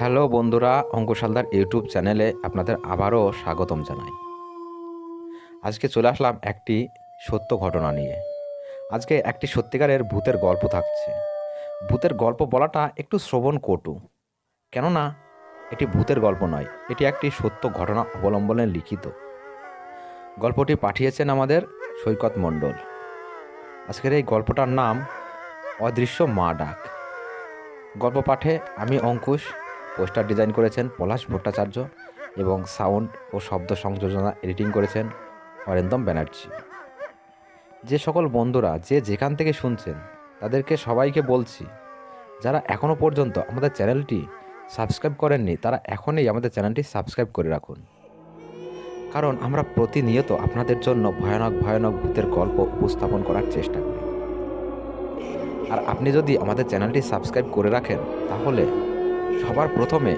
Hello বন্ধুরা, Ankush Haldar YouTube চ্যানেলে আপনাদের আবারও স্বাগতম জানাই। আজকে চলে আসলাম একটি সত্য ঘটনা নিয়ে। আজকে একটি সত্যিকারের ভূতের গল্প থাকছে। ভূতের গল্প বলাটা একটু শ্রবণ কটু, কেননা এটি ভূতের গল্প নয়, এটি একটি সত্য ঘটনা অবলম্বনে লিখিত। গল্পটি পাঠিয়েছেন আমাদের সৈকত মণ্ডল। আজকের এই গল্পটার নাম অদৃশ্য মা ডাক। গল্প পাঠে আমি অঙ্কুশ, পোস্টার ডিজাইন করেছেন পলাশ ভট্টাচার্য এবং সাউন্ড ও শব্দ সংযোজনা এডিটিং করেছেন অরিন্দম ব্যানার্জি। যে সকল বন্ধুরা যে যেখান থেকে শুনছেন তাদেরকে সবাইকে বলছি, যারা এখনও পর্যন্ত আমাদের চ্যানেলটি সাবস্ক্রাইব করেননি তারা এখনই আমাদের চ্যানেলটি সাবস্ক্রাইব করে রাখুন, কারণ আমরা প্রতিনিয়ত আপনাদের জন্য ভয়ানক ভয়ানক ভূতের গল্প উপস্থাপন করার চেষ্টা করি। আর আপনি যদি আমাদের চ্যানেলটি সাবস্ক্রাইব করে রাখেন তাহলে সবার প্রথমে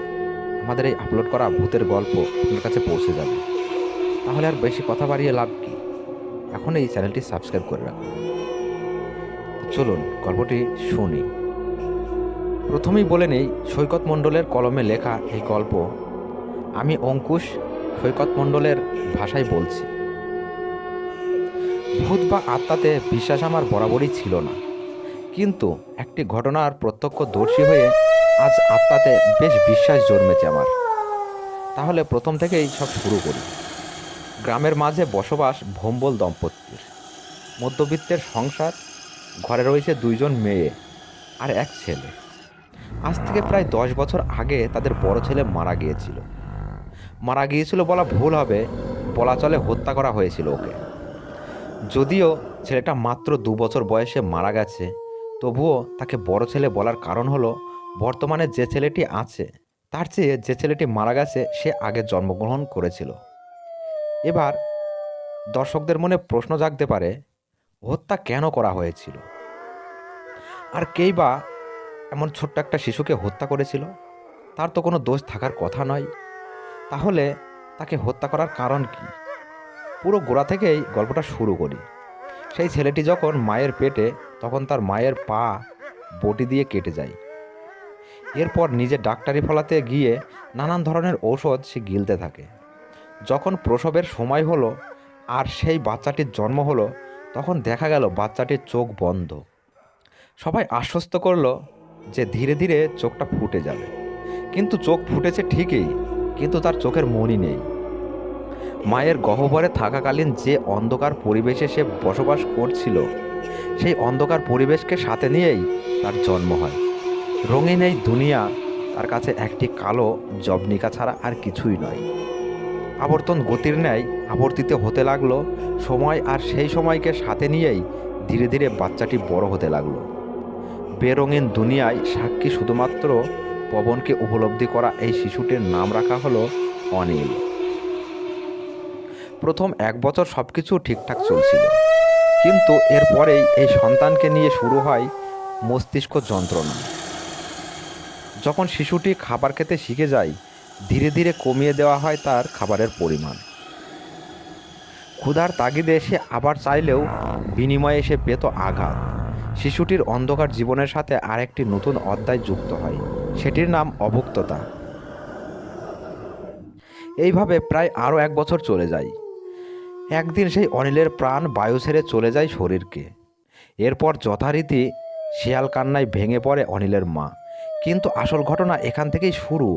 আমাদের এই আপলোড করা ভূতের গল্প আপনার কাছে পৌঁছে যাবে। তাহলে আর বেশি কথা বাড়িয়ে লাভ কি, এখন এই চ্যানেলটি সাবস্ক্রাইব করে রাখুন। চলুন গল্পটি শুনি। প্রথমেই বলে নেই, সৈকত মণ্ডলের কলমে লেখা এই গল্প আমি অঙ্কুশ সৈকত মণ্ডলের ভাষায় বলছি। ভূত বা আত্মাতে বিশ্বাস আমার বরাবরই ছিল না, কিন্তু একটি ঘটনার প্রত্যক্ষদর্শী হয়ে আজ আত্মাতে বেশ বিশ্বাস জন্মেছে আমার। তাহলে প্রথম থেকেই সব শুরু করি। গ্রামের মাঝে বসবাস ভোম্বল দম্পতির। মধ্যবিত্তের সংসার, ঘরে রয়েছে 2জন মেয়ে আর এক ছেলে। আজ থেকে প্রায় 10 বছর আগে তাদের বড় ছেলে মারা গিয়েছিল বলা ভুল হবে, বলা চলে হত্যা করা হয়েছিল ওকে। যদিও ছেলেটা মাত্র 2 বছর বয়সে মারা গেছে, তবুও তাকে বড় ছেলে বলার কারণ হলো বর্তমানে যে ছেলেটি আছে তার চেয়ে যে ছেলেটি মারা গেছে সে আগে জন্মগ্রহণ করেছিল। এবার দর্শকদের মনে প্রশ্ন জাগতে পারে, হত্যা কেন করা হয়েছিল, আর কেই বা এমন ছোট্ট একটা শিশুকে হত্যা করেছিল? তার তো কোনো দোষ থাকার কথা নয়। তাহলে তাকে হত্যা করার কারণ কি? পুরো গোড়া থেকেই গল্পটা শুরু করি। সেই ছেলেটি যখন মায়ের পেটে, তখন তার মায়ের পা বটি দিয়ে কেটে যায়। এরপর নিজে ডাক্তারি ফলাতে গিয়ে নানান ধরনের ঔষধ সে গিলতে থাকে। যখন প্রসবের সময় হলো আর সেই বাচ্চাটির জন্ম হলো, তখন দেখা গেল বাচ্চাটির চোখ বন্ধ। সবাই আশ্বস্ত করলো যে ধীরে ধীরে চোখটা ফুটে যাবে, কিন্তু চোখ ফুটেছে ঠিকই, কিন্তু তার চোখের মনি নেই। মায়ের গহ্বরে থাকাকালীন যে অন্ধকার পরিবেশে সে বসবাস করছিল, সেই অন্ধকার পরিবেশকে সাথে নিয়েই তার জন্ম হয়। রঙিন এই দুনিয়া তার কাছে একটি কালো জবনিকা ছাড়া আর কিছুই নয়। আবর্তন গতির ন্যায় আবর্তিত হতে লাগলো সময়, আর সেই সময়কে সাথে নিয়েই ধীরে ধীরে বাচ্চাটি বড় হতে লাগলো। বেরঙিন দুনিয়ায় সাক্ষী শুধুমাত্র পবনকে উপলব্ধি করা এই শিশুটির নাম রাখা হলো অনিল। প্রথম 1 বছর সব কিছু ঠিকঠাক চলছিল, কিন্তু এরপরেই এই সন্তানকে নিয়ে শুরু হয় মস্তিষ্ক যন্ত্রণা। যখন শিশুটি খাবার খেতে শিখে যায়, ধীরে ধীরে কমিয়ে দেওয়া হয় তার খাবারের পরিমাণ। ক্ষুধার তাগিদে সে আবার চাইলেও বিনিময়ে সে পেত আঘাত। শিশুটির অন্ধকার জীবনের সাথে আরেকটি নতুন অধ্যায় যুক্ত হয়, সেটির নাম অভুক্ততা। এইভাবে প্রায় আরও 1 বছর চলে যায়। একদিন সেই অনিলের প্রাণ বায়ু ছেড়ে চলে যায় শরীরকে। এরপর যথারীতি শিয়াল কান্নায় ভেঙে পড়ে অনিলের মা। কিন্তু আসল ঘটনা এখান থেকেই শুরু।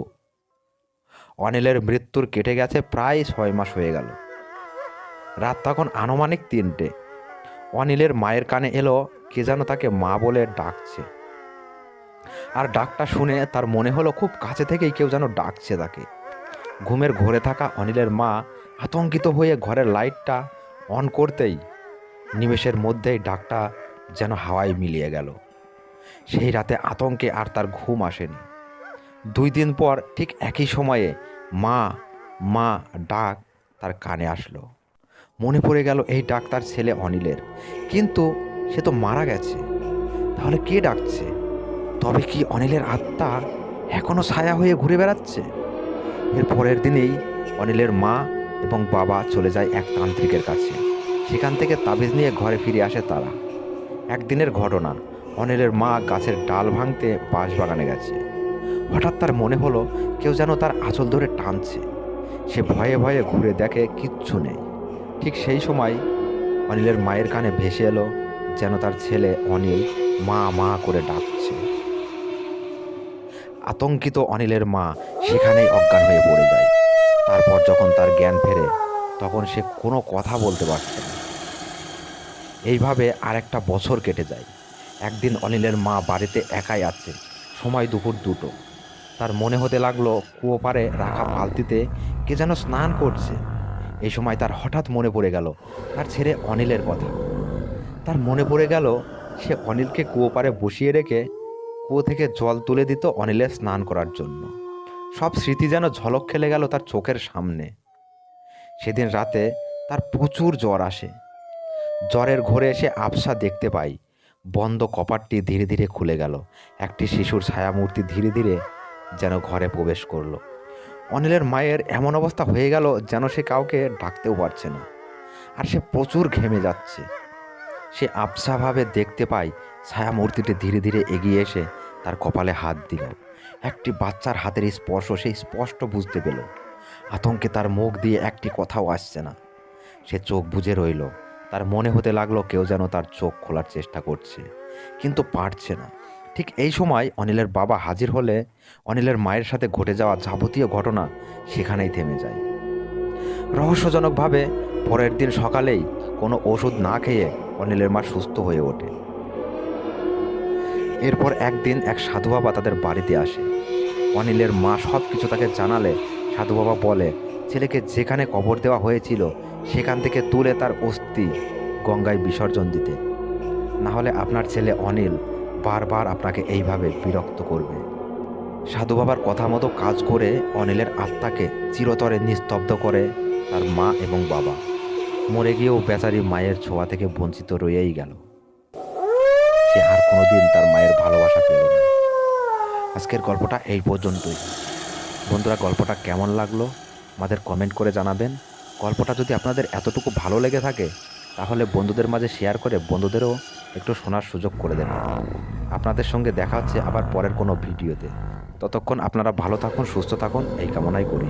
অনিলের মৃত্যুর কেটে গেছে প্রায় 6 মাস হয়ে গেল। রাত তখন আনুমানিক 3টে। অনিলের মায়ের কানে এলো কে যেন তাকে মা বলে ডাকছে। আর ডাকটা শুনে তার মনে হলো খুব কাছে থেকেই কেউ যেন ডাকছে তাকে। ঘুমের ঘোরে থাকা অনিলের মা আতঙ্কিত হয়ে ঘরের লাইটটা অন করতেই নিমেষের মধ্যেই ডাকটা যেন হাওয়ায় মিলিয়ে গেল। সেই রাতে আতঙ্কে আর তার ঘুম আসেনি। 2 দিন পর ঠিক একই সময়ে মা মা ডাক তার কানে আসলো। মনে পড়ে গেল এই ডাক তার ছেলে অনিলের, কিন্তু সে তো মারা গেছে। তাহলে কে ডাকছে? তবে কি অনিলের আত্মা এখনো ছায়া হয়ে ঘুরে বেড়াচ্ছে? এর পরের দিনেই অনিলের মা এবং বাবা চলে যায় এক তান্ত্রিকের কাছে। সেখান থেকে তাবিজ নিয়ে ঘরে ফিরে আসে তারা। একদিনের ঘটনা, অনিলের মা গাছের ডাল ভাঙতে বাঁশবাগানে গেছে। হঠাৎ তার মনে হলো কেউ যেন তার আঁচল ধরে টানছে। সে ভয়ে ভয়ে ঘুরে দেখে কিচ্ছু নেই। ঠিক সেই সময় অনিলের মায়ের কানে ভেসে এলো যেন তার ছেলে অনিল মা মা করে ডাকছে। আতঙ্কিত অনিলের মা সেখানেই অজ্ঞান হয়ে পড়ে যায়। তারপর যখন তার জ্ঞান ফেরে তখন সে কোনো কথা বলতে পারছে না। এইভাবে আরেকটা বছর কেটে যায়। একদিন অনিলের মা বাড়িতে একাই আছে, সময় দুপুর 2টো। তার মনে হতে লাগলো কুয়ো পাড়ে রাখা বালতিতে কে যেন স্নান করছে। এই সময় তার হঠাৎ মনে পড়ে গেল তার ছেলে অনিলের কথা। তার মনে পড়ে গেল সে অনিলকে কুয়ো পাড়ে বসিয়ে রেখে কুয়ো থেকে জল তুলে দিত অনিলের স্নান করার জন্য। সব স্মৃতি যেন ঝলক খেলে গেল তার চোখের সামনে। সেদিন রাতে তার প্রচুর জ্বর আসে। জ্বরের ঘোরে এসে আবছা দেখতে পাই বন্ধ কপাটটি ধীরে ধীরে খুলে গেল। একটি শিশুর ছায়ামূর্তি ধীরে ধীরে যেন ঘরে প্রবেশ করলো। অনিলের মায়ের এমন অবস্থা হয়ে গেল যেন সে কাউকে ডাকতেও পারছে না, আর সে প্রচুর ঘেমে যাচ্ছে। সে আবছাভাবে দেখতে পায় ছায়ামূর্তিটি ধীরে ধীরে এগিয়ে এসে তার কপালে হাত দিল। একটি বাচ্চার হাতের স্পর্শ সে স্পষ্ট বুঝতে পেল। আতঙ্কে তার মুখ দিয়ে একটি কথাও আসছে না। সে চোখ বুজে রইল। তার মনে হতে লাগলো কেউ যেন তার চোখ খোলার চেষ্টা করছে, কিন্তু পারছে না। ঠিক এই সময় অনিলের বাবা হাজির হলে অনিলের মায়ের সাথে ঘটে যাওয়া যাবতীয় ঘটনা সেখানেই থেমে যায়। রহস্যজনকভাবে পরের দিন সকালেই কোনো ওষুধ না খেয়ে অনিলের মা সুস্থ হয়ে ওঠে। এরপর একদিন এক সাধু বাবা তাদের বাড়িতে আসে। অনিলের মা সব কিছু তাকে জানালে সাধু বাবা বলে ছেলেকে যেখানে কবর দেওয়া হয়েছিল সেখান থেকে তুলে তার অস্থি গঙ্গায় বিসর্জন দিতে, না হলে আপনার ছেলে অনিল বারবার আপনাকে এইভাবে বিরক্ত করবে। সাধু বাবার কথা মতো কাজ করে অনিলের আত্মাকে চিরতরে নিস্তব্ধ করে তার মা এবং বাবা। মরে গিয়েও বেচারি মায়ের ছোঁয়া থেকে বঞ্চিত রয়েই গেল। সে আর কোনোদিন তার মায়ের ভালোবাসা পেল না। আজকের গল্পটা এই পর্যন্তই। বন্ধুরা, গল্পটা কেমন লাগলো আমাদের কমেন্ট করে জানাবেন। গল্পটা যদি আপনাদের এতটুকু ভালো লেগে থাকে তাহলে বন্ধুদের মাঝে শেয়ার করে বন্ধুদেরও একটু শোনার সুযোগ করে দেবেন। আপনাদের সঙ্গে দেখা হচ্ছে আবার পরের কোনো ভিডিওতে। ততক্ষণ আপনারা ভালো থাকুন, সুস্থ থাকুন, এই কামনাই করি।